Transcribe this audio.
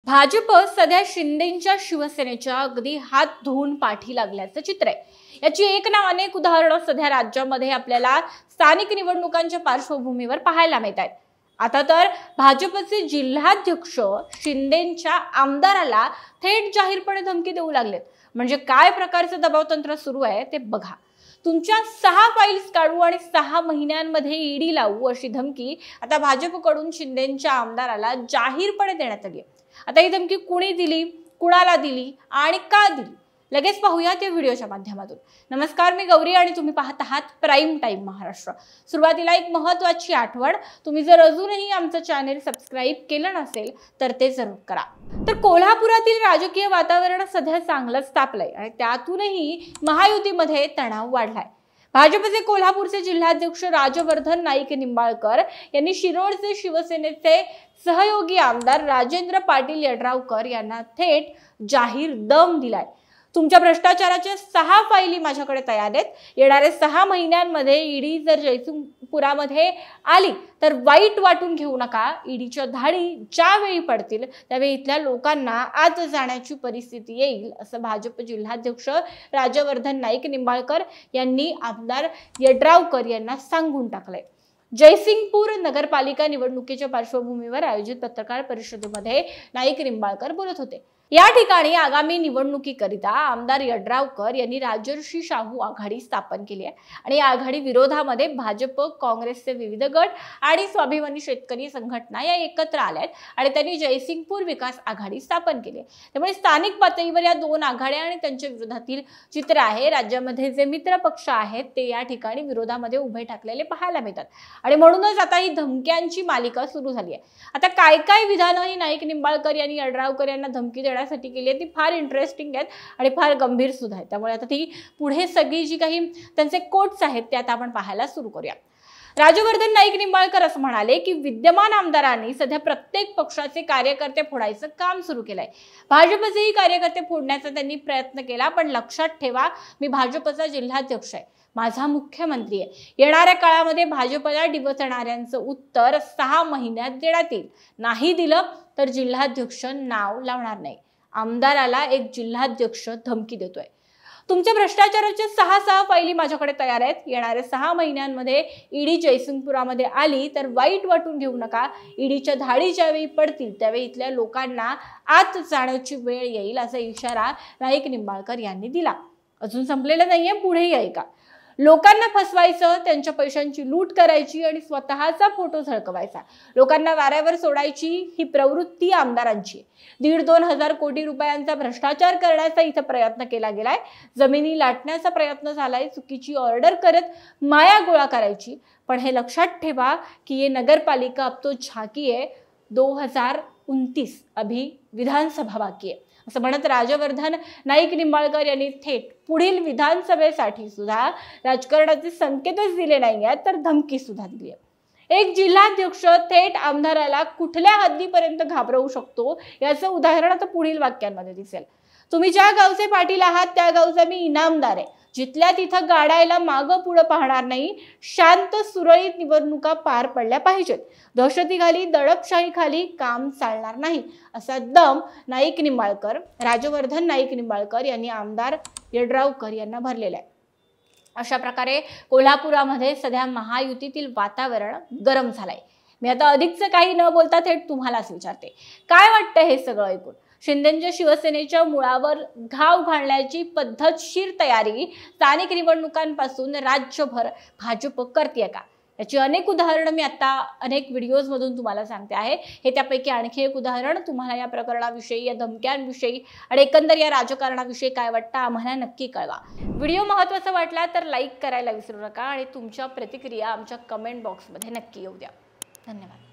भाजप सध्या शिंदेंच्या शिवसेनेच्या अगदी हात धुवून पाठी लागल्याचं चित्र आहे। याची एक ना अनेक उदाहरणं सध्या राज्यामध्ये आपल्याला स्थानिक निवडणुकांच्या पार्श्वभूमीवर पाहायला मिळतात। आता तर भाजपचे जिल्हाध्यक्ष शिंदेंच्या आमदाराला थेट जाहीरपणे धमकी देऊ लागलेत। म्हणजे काय प्रकारचं दबाव तंत्र सुरू आहे ते बघा। तुमच्या 6 फाईल्स काढू आणि 6 महिन्यांमध्ये ईडी लावू अशी धमकी आता भाजपकडून शिंदेंच्या आमदाराला जाहीरपणे देण्यात आली आहे। आता ही धमकी कुणी दिली, कुणाला दिली आणि का दिली, लगेच पाहूया त्या व्हिडिओच्या माध्यमातून। नमस्कार, मी गौरी आणि तुम्ही पाहत आहात प्राइम टाइम महाराष्ट्र। सुरुवातीला एक महत्त्वाची आठवण, तुम्ही जर अजूनही आमचं चॅनल सबस्क्राइब केलं नसेल तर ते जरूर करा। तर कोल्हापुरातील राजकीय वातावरण सध्या चांगलंच तापलंय आणि त्यातूनही महायुतीमध्ये तणाव वाढलाय। भाजपचे कोल्हापूरचे जिल्हाध्यक्ष राजवर्धन नाईक निंबाळकर यांनी शिरोळचे शिवसेनेचे सहयोगी आमदार राजेंद्र पाटील यड्रावकर यांना थेट जाहीर दम दिलाय। तुमच्या भ्रष्टाचाराच्या 6 फाईली माझ्याकडे तयार आहेत। येणाऱ्या 6 महिन्यांमध्ये ईडी जर जयसिंगपुरामध्ये आली तर वाईट वाटून घेऊ नका। ईडीच्या धाडी ज्यावेळी पडतील त्यावेळी इथल्या लोकांना आत जाण्याची परिस्थिती येईल, असं भाजप जिल्हाध्यक्ष राजवर्धन नाईक निंबाळकर यांनी आमदार यड्रावकर यांना सांगून टाकलंय। जयसिंगपूर नगरपालिका निवडणुकीच्या पार्श्वभूमीवर आयोजित पत्रकार परिषदेमध्ये नाईक निंबाळकर बोलत होते। या ठिकाणी आगामी निवडणुकीकरिता आमदार यड्रावकर यांनी राजर्षी शाहू आघाडी स्थापन केली आहे आणि या आघाडी विरोधामध्ये भाजप, काँग्रेसचे विविध गट आणि स्वाभिमानी शेतकरी संघटना या एकत्र आल्या आहेत आणि त्यांनी जयसिंगपूर विकास आघाडी स्थापन केली आहे। त्यामुळे स्थानिक पातळीवर या 2 आघाड्या आणि त्यांच्या विरोधातील चित्र आहे। राज्यामध्ये जे मित्र पक्ष आहेत ते या ठिकाणी विरोधामध्ये उभे ठाकलेले पाहायला मिळतात आणि म्हणूनच आता ही धमक्यांची मालिका सुरू झाली आहे। आता काय काय विधानं ही नाईक निंबाळकर यांनी यड्रावकर यांना धमकी साठी केली आहे ती फार इंटरेस्टिंग आहेत आणि फार गंभीर सुद्धा आहेत। त्यामुळे आता ती पुढे सगळी जी काही त्यांचे कोट्स आहेत ते आता आपण पाहायला सुरू करूया। राजवर्धन नाईक निंबाळकर असं म्हणाले की विद्यमान आमदारांनी सध्या प्रत्येक पक्षाचे कार्यकर्ते फोडायचं काम सुरू केलंय। भाजपचेही कार्यकर्ते फोडण्याचा त्यांनी प्रयत्न केला, पण लक्षात ठेवा, मी भाजपचा जिल्हाध्यक्ष आहे, माझा मुख्यमंत्री आहे। येणाऱ्या काळामध्ये भाजपला डिवचणाऱ्यांचं उत्तर 6 महिन्यात देण्यात येईल। नाही दिलं तर जिल्हाध्यक्ष नाव लावणार नाही। आमदाराला एक जिल्हाध्यक्ष धमकी देतोय। तुमच्या भ्रष्टाचाराच्या 6 फाईली माझ्याकडे तयार आहेत। येणाऱ्या 6 महिन्यांमध्ये ईडी जयसिंगपुरामध्ये आली तर वाईट वाटून घेऊ नका। ईडीच्या धाडी ज्यावेळी पडतील त्यावेळी इथल्या लोकांना आत जाण्याची वेळ येईल, असा इशारा नाईक निंबाळकर यांनी दिला। अजून संपलेलं नाहीये, पुढेही ऐका। लोकांना फसवायचं, त्यांच्या पैशांची लूट करायची आणि स्वतःचा फोटो झळकवायचा, लोकांना वाऱ्यावर सोडायची ही प्रवृत्ती आमदारांची। 1.5-2 हजार कोटी रुपयांचा भ्रष्टाचार करण्याचा इथं प्रयत्न केला गेलाय। जमिनी लाटण्याचा प्रयत्न झालाय, चुकीची ऑर्डर करत माया गोळा करायची। पण हे लक्षात ठेवा की ये नगरपालिका अब तो झाकी है, 2029 अभी विधानसभा बाकी है, असं म्हणत राजवर्धन नाईक निंबाळकर यांनी थेट पुढील विधानसभेसाठी सुद्धा राजकारणाचे संकेतच दिले नाही आहेत तर धमकी सुद्धा दिली आहे। एक जिल्हाध्यक्ष थेट आमदाराला कुठल्या हद्दीपर्यंत घाबरवू शकतो याचं उदाहरण आता पुढील वाक्यांमध्ये दिसेल। तुम्ही ज्या गावचे पाटील आहात त्या गावचा मी इनामदार आहे, जिथल्या तिथं गाडायला मागं पुढं पाहणार नाही। शांत सुरळीत निवडणुका पार पडल्या पाहिजेत, दहशतीखाली दडपशाहीखाली काम चालणार नाही, असा दम नाईक निंबाळकर, राजवर्धन नाईक निंबाळकर यांनी आमदार यड्रावकर यांना भरलेला आहे। अशा प्रकारे कोल्हापुरामध्ये सध्या महायुतीतील वातावरण गरम झालंय। मी आता अधिकचं काही न बोलता थेट तुम्हालाच विचारते, काय वाटतं हे सगळं ऐकून? शिंदेंच्या शिवसेनेच्या मुळावर घाव घालण्याची पद्धतशीर तयारी स्थानिक निवडणुकांपासून राज्यभर भाजप करते का? याची अनेक उदाहरणं मी आता अनेक व्हिडिओज मधून तुम्हाला सांगते आहे। हे त्यापैकी आणखी एक उदाहरण। तुम्हाला या प्रकरणाविषयी, या धमक्यांविषयी आणि एकंदर या राजकारणाविषयी काय वाटतं आम्हाला नक्की कळवा। व्हिडिओ महत्त्वाचा वाटला तर लाईक करायला विसरू नका आणि तुमच्या प्रतिक्रिया आमच्या कमेंट बॉक्समध्ये नक्की येऊ द्या। धन्यवाद।